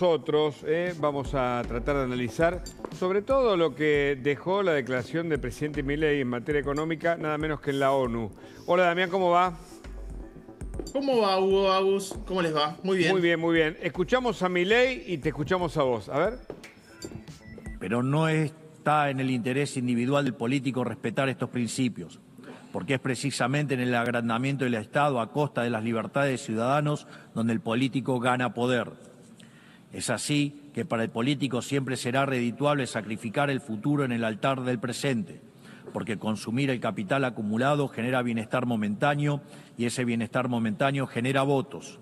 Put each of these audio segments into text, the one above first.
Nosotros vamos a tratar de analizar sobre todo lo que dejó la declaración del presidente Milei en materia económica, nada menos que en la ONU. Hola Damián, ¿cómo va? ¿Cómo va, Hugo, Agus? ¿Cómo les va? Muy bien. Muy bien, muy bien. Escuchamos a Milei y te escuchamos a vos. A ver. Pero no está en el interés individual del político respetar estos principios, porque es precisamente en el agrandamiento del Estado a costa de las libertades de ciudadanos donde el político gana poder. Es así que para el político siempre será redituable sacrificar el futuro en el altar del presente, porque consumir el capital acumulado genera bienestar momentáneo y ese bienestar momentáneo genera votos.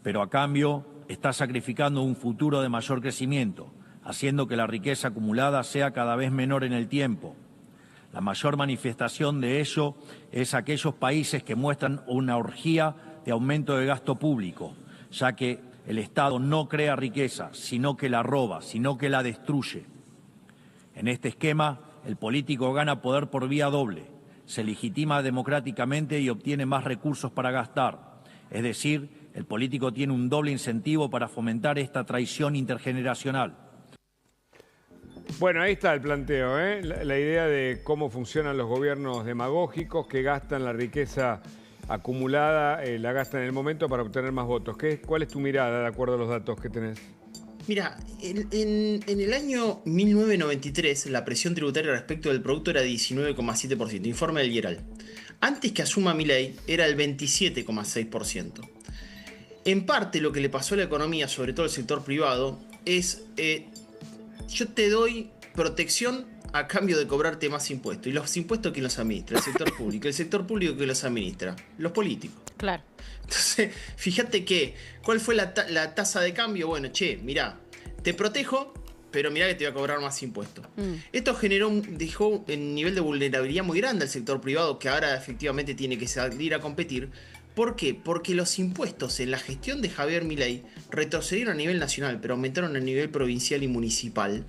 Pero a cambio está sacrificando un futuro de mayor crecimiento, haciendo que la riqueza acumulada sea cada vez menor en el tiempo. La mayor manifestación de ello es aquellos países que muestran una orgía de aumento de gasto público, ya que el Estado no crea riqueza, sino que la roba, sino que la destruye. En este esquema, el político gana poder por vía doble, se legitima democráticamente y obtiene más recursos para gastar. Es decir, el político tiene un doble incentivo para fomentar esta traición intergeneracional. Bueno, ahí está el planteo, la idea de cómo funcionan los gobiernos demagógicos que gastan la riqueza acumulada, la gastan en el momento para obtener más votos. ¿Cuál es tu mirada de acuerdo a los datos que tenés? Mira, en el año 1993 la presión tributaria respecto del producto era 19,7%, informe del IERAL. Antes que asuma Milei era el 27,6%. En parte lo que le pasó a la economía, sobre todo al sector privado, es yo te doy protección a cambio de cobrarte más impuestos. ¿Y los impuestos quién los administra? El sector público. ¿El sector público quién los administra? Los políticos. Claro. Entonces, fíjate que, ¿cuál fue la tasa de cambio? Bueno, mirá, te protejo, pero mirá que te voy a cobrar más impuestos. Esto dejó un nivel de vulnerabilidad muy grande al sector privado, que ahora efectivamente tiene que salir a competir. ¿Por qué? Porque los impuestos en la gestión de Javier Milei retrocedieron a nivel nacional, pero aumentaron a nivel provincial y municipal.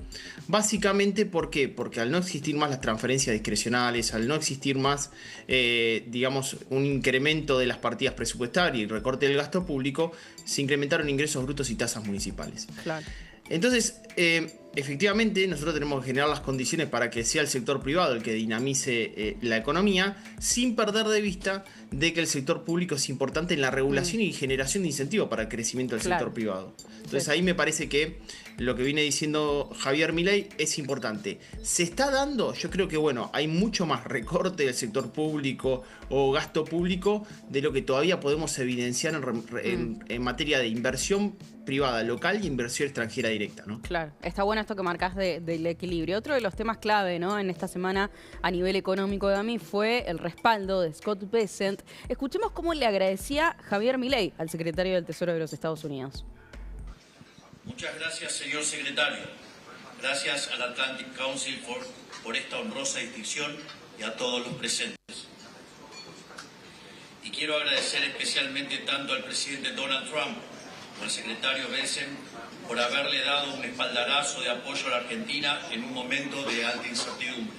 Básicamente, ¿por qué? Porque al no existir más las transferencias discrecionales, al no existir más, digamos, un incremento de las partidas presupuestarias y recorte del gasto público, se incrementaron ingresos brutos y tasas municipales. Claro. Entonces, efectivamente, nosotros tenemos que generar las condiciones para que sea el sector privado el que dinamice la economía, sin perder de vista de que el sector público es importante en la regulación y generación de incentivos para el crecimiento del sector privado. Entonces, ahí me parece que lo que viene diciendo Javier Milei es importante. ¿Se está dando? Yo creo que, bueno, hay mucho más recorte del sector público o gasto público de lo que todavía podemos evidenciar en materia de inversión privada local y inversión extranjera directa, ¿no? Claro, está bueno esto que marcás del equilibrio. Otro de los temas clave, ¿no?, en esta semana a nivel económico de AMI fue el respaldo de Scott Bessent. Escuchemos cómo le agradecía Javier Milei al secretario del Tesoro de los Estados Unidos. Muchas gracias, señor secretario. Gracias al Atlantic Council por esta honrosa distinción y a todos los presentes. Y quiero agradecer especialmente tanto al presidente Donald Trump como al secretario Bessent por haberle dado un espaldarazo de apoyo a la Argentina en un momento de alta incertidumbre.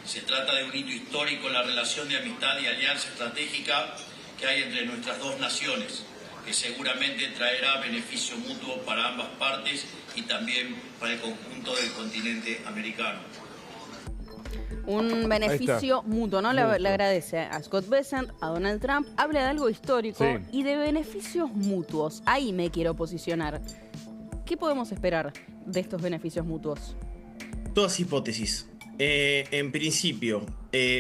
Se trata de un hito histórico en la relación de amistad y alianza estratégica que hay entre nuestras dos naciones, que seguramente traerá beneficio mutuo para ambas partes y también para el conjunto del continente americano. Un beneficio mutuo, ¿no? Le agradece a Scott Bessent, a Donald Trump, habla de algo histórico y de beneficios mutuos. Ahí me quiero posicionar. ¿Qué podemos esperar de estos beneficios mutuos? Todas hipótesis. En principio,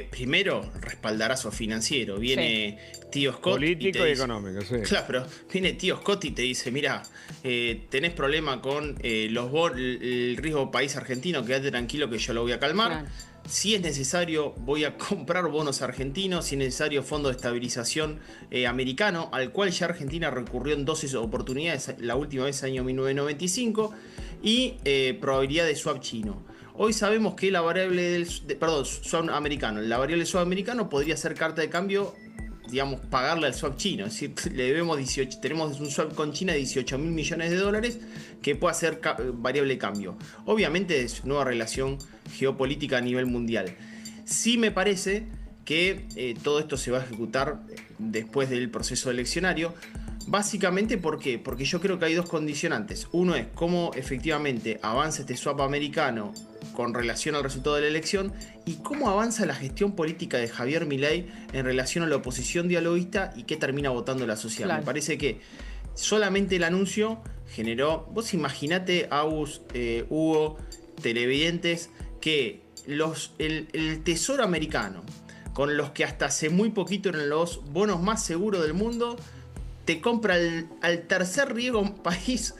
primero, respaldarazo financiero. Viene tío Scott. Político y económico, sí. Claro, pero viene tío Scott y te dice: mira, tenés problema con el riesgo país argentino, quédate tranquilo que yo lo voy a calmar. Claro. Si es necesario, voy a comprar bonos argentinos. Si es necesario, fondo de estabilización americano, al cual ya Argentina recurrió en 12 oportunidades, la última vez año 1995, y probabilidad de swap chino. Hoy sabemos que la variable swap americano, la variable swap americano podría ser carta de cambio, digamos, pagarle al swap chino. Es decir, tenemos un swap con China de 18.000 millones de dólares que puede ser variable de cambio. Obviamente es nueva relación geopolítica a nivel mundial. Sí me parece que todo esto se va a ejecutar después del proceso eleccionario, Básicamente, ¿por qué? Porque yo creo que hay dos condicionantes. Uno es cómo efectivamente avanza este swap americano con relación al resultado de la elección y cómo avanza la gestión política de Javier Milei en relación a la oposición dialoguista y qué termina votando la sociedad. Claro. Me parece que solamente el anuncio generó... Vos imaginate, Agus, Hugo, televidentes, que el Tesoro americano, con los que hasta hace muy poquito eran los bonos más seguros del mundo, te compra al tercer riego país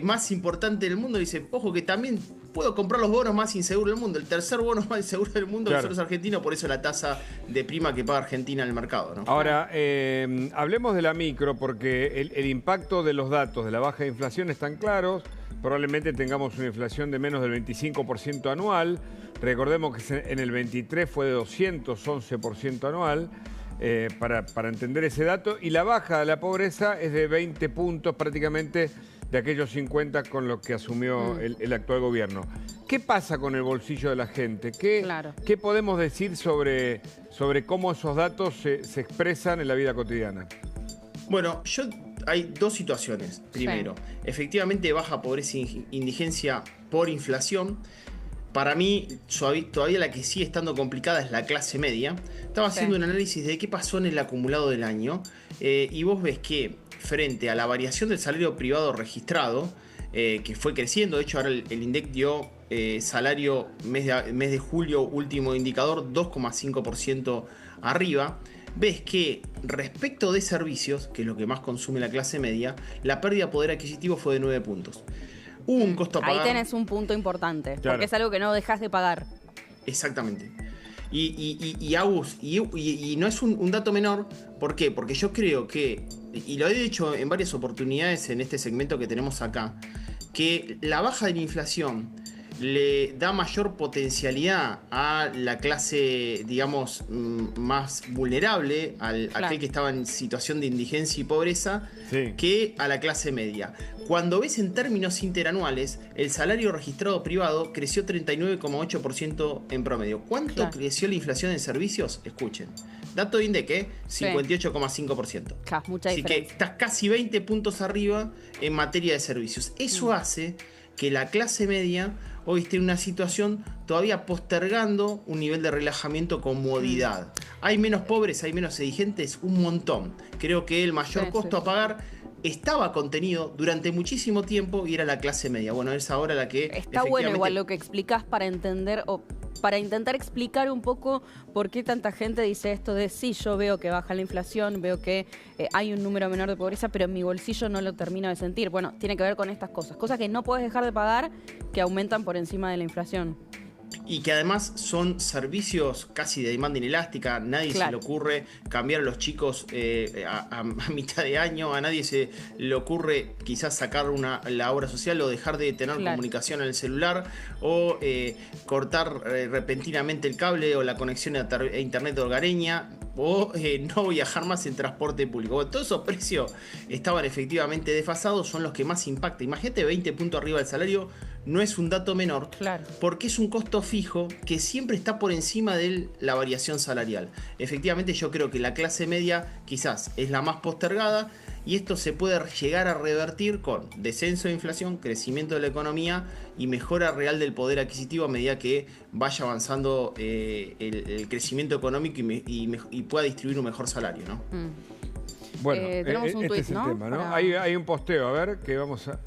más importante del mundo y dice, ojo que también puedo comprar los bonos más inseguros del mundo. El tercer bono más inseguro del mundo Claro. es argentino, por eso la tasa de prima que paga Argentina en el mercado, ¿no? Ahora, hablemos de la micro, porque el impacto de los datos de la baja de inflación están claros. Probablemente tengamos una inflación de menos del 25% anual. Recordemos que en el 23 fue de 211% anual. Para entender ese dato, y la baja de la pobreza es de 20 puntos prácticamente de aquellos 50 con los que asumió el actual gobierno. ¿Qué pasa con el bolsillo de la gente? ¿Qué podemos decir sobre cómo esos datos se expresan en la vida cotidiana? Bueno, hay dos situaciones. Primero, efectivamente baja pobreza e indigencia por inflación. Para mí, todavía la que sigue estando complicada es la clase media. Estaba haciendo un análisis de qué pasó en el acumulado del año y vos ves que frente a la variación del salario privado registrado, que fue creciendo, de hecho ahora el INDEC dio salario mes de julio, último indicador, 2,5% arriba. Ves que respecto de servicios, que es lo que más consume la clase media, la pérdida de poder adquisitivo fue de 9 puntos. Hubo un costo a pagar. Ahí tenés un punto importante, Claro. porque es algo que no dejas de pagar. Exactamente. Y Agus, y no es un dato menor. ¿Por qué? Porque yo creo que, y lo he dicho en varias oportunidades en este segmento que tenemos acá, que la baja de la inflación le da mayor potencialidad a la clase, digamos, más vulnerable, aquel que estaba en situación de indigencia y pobreza, que a la clase media. Cuando ves en términos interanuales, el salario registrado privado creció 39,8% en promedio. ¿Cuánto creció la inflación en servicios? Escuchen. Dato de INDEC, 58,5%. Mucha Así diferencia. que estás casi 20 puntos arriba en materia de servicios. Eso hace que la clase media hoy esté en una situación todavía postergando un nivel de relajamiento con comodidad. Hay menos pobres, hay menos indigentes, un montón. Creo que el mayor costo a pagar estaba contenido durante muchísimo tiempo y era la clase media. Bueno, es ahora la que... Está bueno igual lo que explicás para entender o para intentar explicar un poco por qué tanta gente dice esto de sí, yo veo que baja la inflación, veo que hay un número menor de pobreza, pero en mi bolsillo no lo termino de sentir. Bueno, tiene que ver con estas cosas que no podés dejar de pagar, que aumentan por encima de la inflación. Y que además son servicios casi de demanda inelástica. Nadie se le ocurre cambiar a los chicos a mitad de año. A nadie se le ocurre quizás sacar la obra social o dejar de tener comunicación en el celular o cortar repentinamente el cable o la conexión a internet hogareña o no viajar más en transporte público. Bueno, todos esos precios estaban efectivamente desfasados, son los que más impactan. Imagínate 20 puntos arriba del salario. No es un dato menor, porque es un costo fijo que siempre está por encima de la variación salarial. Efectivamente, yo creo que la clase media quizás es la más postergada y esto se puede llegar a revertir con descenso de inflación, crecimiento de la economía y mejora real del poder adquisitivo a medida que vaya avanzando el crecimiento económico y pueda distribuir un mejor salario, ¿no? Bueno, tenemos un tuit, es el tema, ¿no? Hay un posteo, a ver, que vamos a...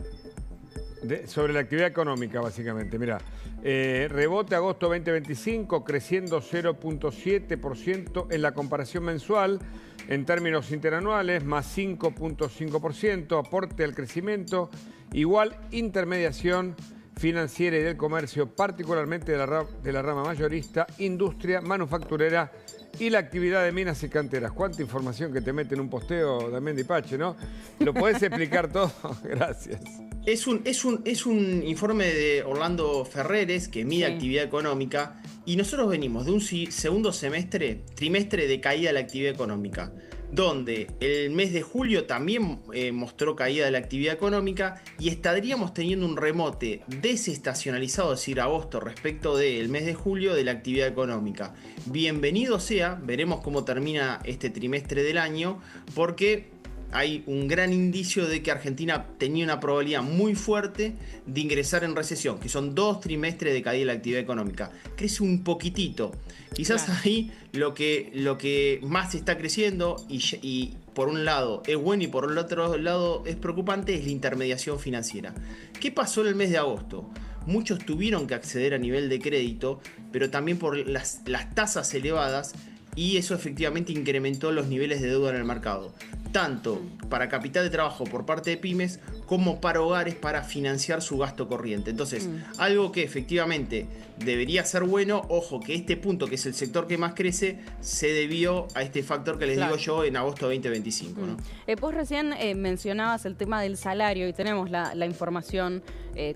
sobre la actividad económica, básicamente. Mira, rebote agosto 2025, creciendo 0,7% en la comparación mensual. En términos interanuales, más 5,5%. Aporte al crecimiento, igual intermediación financiera y del comercio, particularmente de la rama mayorista, industria, manufacturera y la actividad de minas y canteras. Cuánta información que te mete en un posteo, Damián Dipache, ¿no? ¿Lo podés explicar todo? Gracias. Es un informe de Orlando Ferreres que mide actividad económica y nosotros venimos de un segundo trimestre de caída de la actividad económica, donde el mes de julio también mostró caída de la actividad económica y estaríamos teniendo un remote desestacionalizado, es decir, agosto respecto del mes de julio de la actividad económica. Bienvenido sea, veremos cómo termina este trimestre del año, porque hay un gran indicio de que Argentina tenía una probabilidad muy fuerte de ingresar en recesión, que son 2 trimestres de caída de la actividad económica. Crece un poquitito. Quizás ahí lo que más está creciendo y por un lado es bueno y por el otro lado es preocupante es la intermediación financiera. ¿Qué pasó en el mes de agosto? Muchos tuvieron que acceder a nivel de crédito, pero también por las tasas elevadas, y eso efectivamente incrementó los niveles de deuda en el mercado, tanto para capital de trabajo por parte de pymes como para hogares para financiar su gasto corriente. Entonces, algo que efectivamente debería ser bueno, ojo que este punto, que es el sector que más crece, se debió a este factor que les digo yo en agosto de 2025. ¿no? Vos recién mencionabas el tema del salario y tenemos la información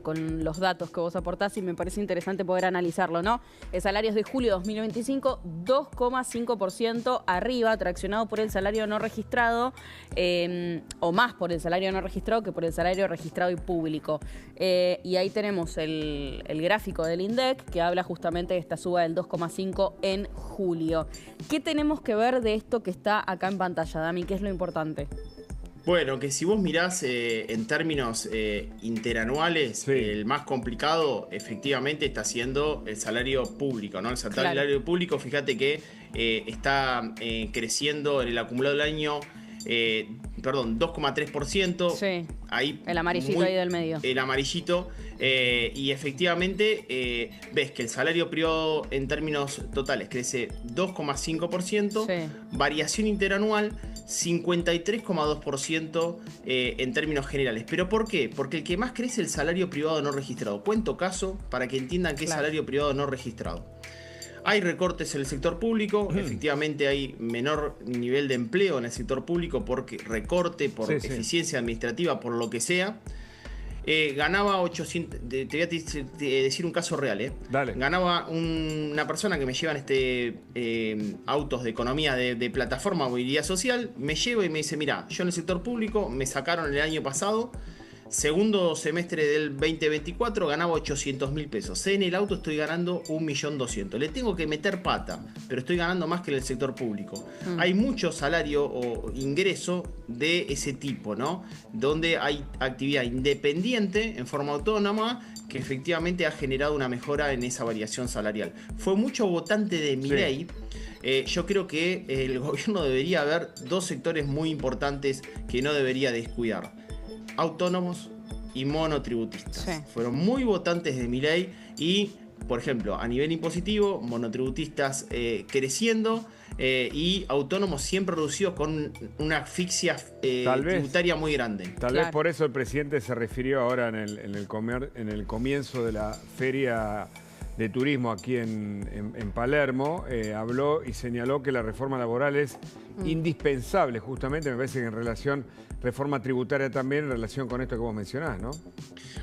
con los datos que vos aportás y me parece interesante poder analizarlo, ¿no? Salarios de julio 2025, 2,5% arriba, traccionado por el salario no registrado, o más por el salario no registrado que por el salario registrado y público. Y ahí tenemos el gráfico del INDEC que habla justamente de esta suba del 2,5 en julio. ¿Qué tenemos que ver de esto que está acá en pantalla, Dami? ¿Qué es lo importante? Bueno, que si vos mirás en términos interanuales, el más complicado efectivamente está siendo el salario público, ¿no? El salario público, fíjate que está creciendo en el acumulado del año, 2,3%. Sí, ahí el amarillito ahí del medio. El amarillito. Y efectivamente ves que el salario privado en términos totales crece 2,5%, variación interanual 53,2% en términos generales. ¿Pero por qué? Porque el que más crece es el salario privado no registrado. Cuento caso para que entiendan qué es salario privado no registrado. Hay recortes en el sector público, efectivamente hay menor nivel de empleo en el sector público porque recorte, por eficiencia administrativa, por lo que sea. Ganaba 800, te voy a decir un caso real, Dale. Ganaba una persona que me lleva en autos de economía de plataforma movilidad social, me lleva y me dice, mira, yo en el sector público me sacaron el año pasado, segundo semestre del 2024 ganaba 800.000 pesos. En el auto estoy ganando 1.200.000. Le tengo que meter pata, pero estoy ganando más que en el sector público. Hay mucho salario o ingreso de ese tipo, ¿no? Donde hay actividad independiente en forma autónoma que efectivamente ha generado una mejora en esa variación salarial. Fue mucho votante de Milei. Yo creo que el gobierno debería ver 2 sectores muy importantes que no debería descuidar: autónomos y monotributistas. Fueron muy votantes de Milei y, por ejemplo, a nivel impositivo, monotributistas creciendo y autónomos siempre reducidos con una asfixia tributaria muy grande. Tal vez por eso el presidente se refirió ahora en el comienzo de la feria de turismo aquí en Palermo, habló y señaló que la reforma laboral es indispensable, justamente, me parece que en relación, reforma tributaria también, en relación con esto que vos mencionás, ¿no?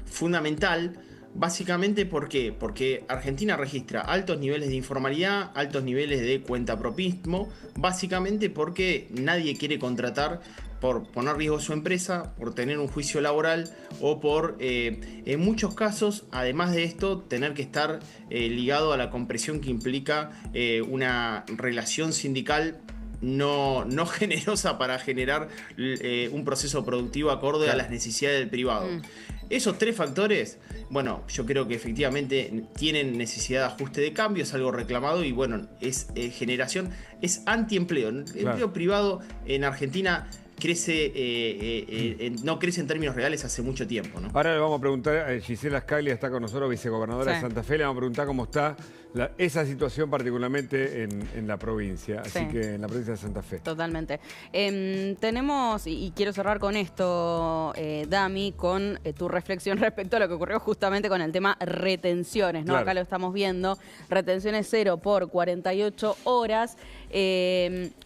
Fundamental, básicamente, ¿por qué? Porque Argentina registra altos niveles de informalidad, altos niveles de cuentapropismo, básicamente porque nadie quiere contratar por poner riesgo su empresa, por tener un juicio laboral o por, en muchos casos, además de esto, tener que estar ligado a la compresión que implica una relación sindical no generosa para generar un proceso productivo acorde a las necesidades del privado. Esos 3 factores, bueno, yo creo que efectivamente tienen necesidad de ajuste de cambio, es algo reclamado y bueno, es generación, es antiempleo. El empleo privado en Argentina no crece en términos reales hace mucho tiempo, ¿no? Ahora le vamos a preguntar, Gisela Scaglia está con nosotros, vicegobernadora de Santa Fe, le vamos a preguntar cómo está esa situación particularmente en la provincia, así que en la provincia de Santa Fe. Totalmente. Tenemos, y quiero cerrar con esto, Dami, con tu reflexión respecto a lo que ocurrió justamente con el tema retenciones, ¿no? Acá lo estamos viendo, retenciones 0 por 48 horas.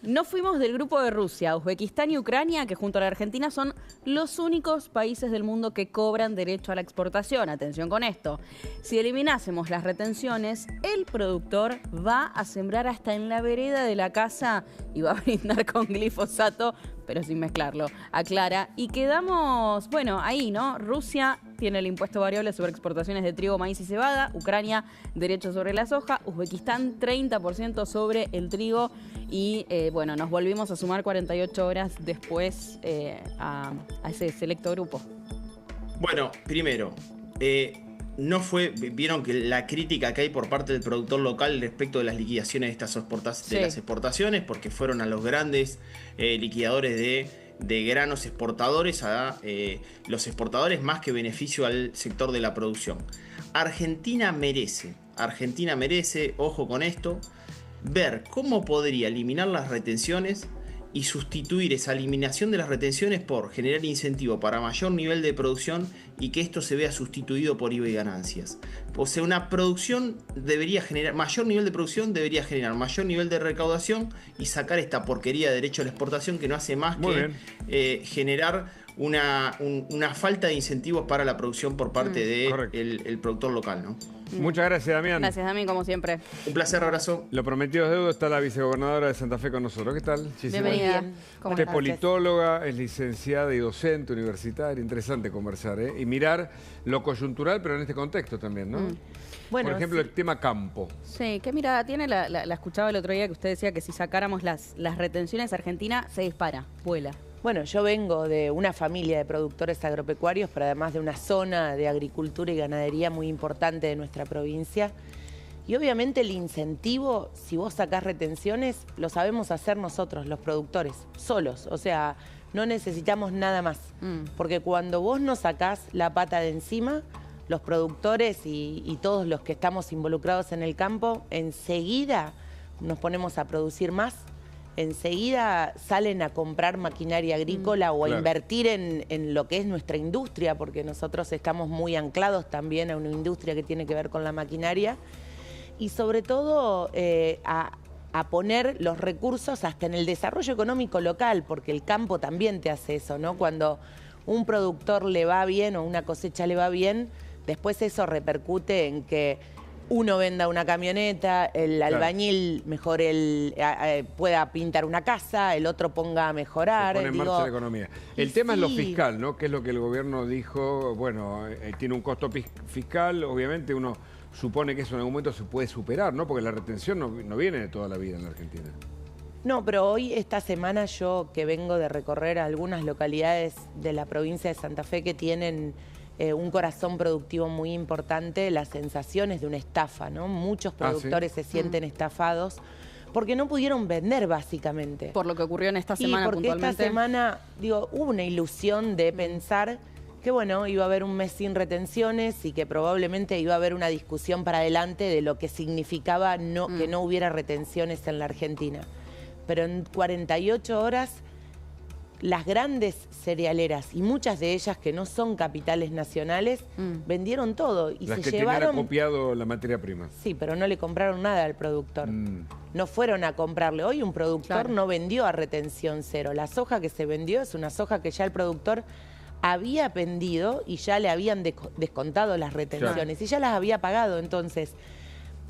No fuimos del grupo de Rusia, Uzbekistán y Ucrania, que junto a la Argentina son los únicos países del mundo que cobran derecho a la exportación. Atención con esto. Si eliminásemos las retenciones, el productor va a sembrar hasta en la vereda de la casa y va a brindar con glifosato pero sin mezclarlo, aclara. Y quedamos, bueno, ahí, ¿no? Rusia tiene el impuesto variable sobre exportaciones de trigo, maíz y cebada, Ucrania derechos sobre la soja, Uzbekistán 30% sobre el trigo y, bueno, nos volvimos a sumar 48 horas después a ese selecto grupo. Bueno, primero, no fue, vieron que la crítica que hay por parte del productor local respecto de las liquidaciones de estas exportaciones, porque fueron a los grandes liquidadores de granos exportadores, a los exportadores más que beneficio al sector de la producción. Argentina merece, ojo con esto, ver cómo podría eliminar las retenciones y sustituir esa eliminación de las retenciones por generar incentivo para mayor nivel de producción y que esto se vea sustituido por IVA y ganancias. O sea, una producción debería generar, mayor nivel de producción debería generar mayor nivel de recaudación y sacar esta porquería de derecho a la exportación que no hace más que generar una falta de incentivos para la producción por parte del productor local, ¿no? Muchas gracias, Damián. Gracias, Dami, como siempre. Un placer, abrazo. Lo prometido es deuda, está la vicegobernadora de Santa Fe con nosotros. ¿Qué tal, Gisela? Bienvenida. Usted es politóloga, es licenciada y docente universitaria. Interesante conversar, ¿eh? Y mirar lo coyuntural, pero en este contexto también, ¿no? Bueno, por ejemplo, el tema campo. Sí, ¿qué mirada tiene? La escuchaba el otro día que usted decía que si sacáramos las retenciones, Argentina se dispara, vuela. Bueno, yo vengo de una familia de productores agropecuarios, pero además de una zona de agricultura y ganadería muy importante de nuestra provincia. Y obviamente el incentivo, si vos sacás retenciones, lo sabemos hacer nosotros, los productores, solos. O sea, no necesitamos nada más. Porque cuando vos no sacás la pata de encima, los productores y todos los que estamos involucrados en el campo, enseguida nos ponemos a producir más. Enseguida salen a comprar maquinaria agrícola o a invertir en lo que es nuestra industria, porque nosotros estamos muy anclados también a una industria que tiene que ver con la maquinaria. Y sobre todo a poner los recursos hasta en el desarrollo económico local, porque el campo también te hace eso, ¿no? Cuando un productor le va bien o una cosecha le va bien, después eso repercute en que uno venda una camioneta, el albañil mejor pueda pintar una casa, el otro ponga a mejorar. Se pone en marcha la economía. El tema es lo fiscal, ¿no? Que es lo que el gobierno dijo, bueno, tiene un costo fiscal, obviamente uno supone que eso en algún momento se puede superar, ¿no? Porque la retención no viene de toda la vida en la Argentina. No, pero hoy, esta semana, yo que vengo de recorrer algunas localidades de la provincia de Santa Fe que tienen un corazón productivo muy importante, las sensaciones de una estafa, ¿no? Muchos productores se sienten estafados porque no pudieron vender, básicamente. Por lo que ocurrió en esta semana puntualmente. Porque esta semana, digo, hubo una ilusión de pensar que, bueno, iba a haber un mes sin retenciones y que probablemente iba a haber una discusión para adelante de lo que significaba que no hubiera retenciones en la Argentina. Pero en 48 horas... las grandes cerealeras y muchas de ellas que no son capitales nacionales vendieron todo y las se que llevaron... tenían acopiado la materia prima. Sí, pero no le compraron nada al productor. No fueron a comprarle. Hoy un productor no vendió a retención cero. La soja que se vendió es una soja que ya el productor había vendido y ya le habían descontado las retenciones y ya las había pagado. Entonces,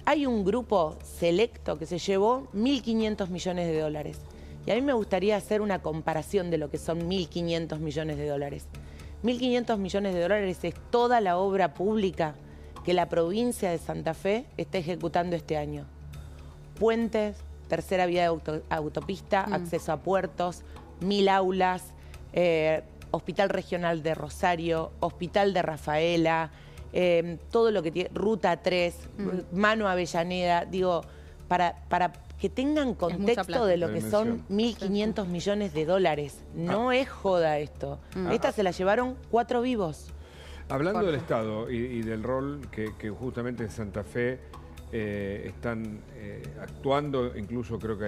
hay un grupo selecto que se llevó 1.500 millones de dólares. Y a mí me gustaría hacer una comparación de lo que son 1.500 millones de dólares. 1.500 millones de dólares es toda la obra pública que la provincia de Santa Fe está ejecutando este año. Puentes, tercera vía de autopista, acceso a puertos, 1.000 aulas, Hospital Regional de Rosario, Hospital de Rafaela, todo lo que tiene, Ruta 3, Mano Avellaneda, digo, para que tengan contexto de lo que son 1.500 millones de dólares. No es joda esto. Esta se la llevaron 4 vivos. Hablando del Estado y del rol que justamente en Santa Fe están actuando, incluso creo que